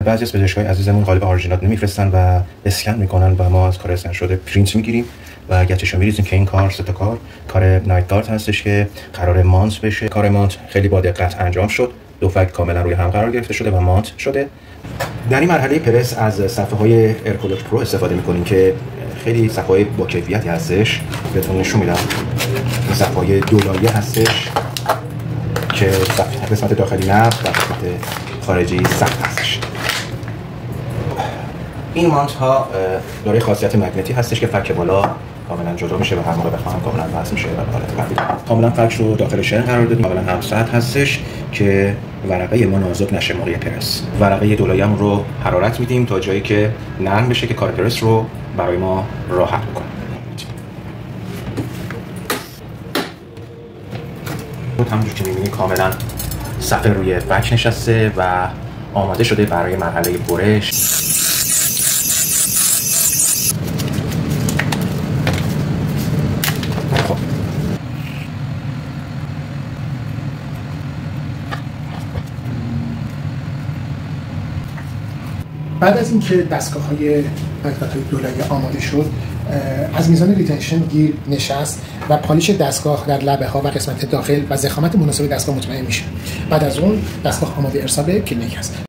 بعضی از پزشکای عزیزمون قالب اورجینال نمیفرستن و اسکن میکنن و ما از کار اسکن شده پرینت میگیریم و گچشو میریزیم که این کار کار نایت گارد هستش که قرار مانت بشه. کار مانت خیلی با دقت انجام شد، دو فک کاملا روی هم قرار گرفته شده و مانت شده. در این مرحله پرس از صفحه‌های ارکولوژ پرو استفاده میکنیم که خیلی صفحه‌های با کیفیتی هستش. بهتون نشون میدم این صفحه‌های دولایه هستش که قسمت داخلی نرم و قسمت خارجی سخت هستش. این مانت ها داره خاصیت مگنتی هستش که فک بالا کاملا جدا میشه و هر موقع بخوام کاملا وصل میشه به حالت قبلی. کاملا فک رو داخل شن قرار دادیم، کاملا هم سطح هستش که ورقه ما نازک نشه موقع پرس. ورقه دولایه‌مون رو حرارت میدیم تا جایی که نرم بشه که کار پرس رو برای ما راحت بکنه. همونجور که می‌بینید کاملا صفحه روی فک نشسته و آماده شده برای مرحله برش. بعد از اینکه دستگاه‌های مگنت‌های دولایه آماده شد، از میزان ریتنشن گیر نشست و پالیش دستگاه در لبه‌ها و قسمت داخل و ضخامت مناسب دستگاه مطمئن میشه. بعد از اون دستگاه آماده ارسال به کلینیک است.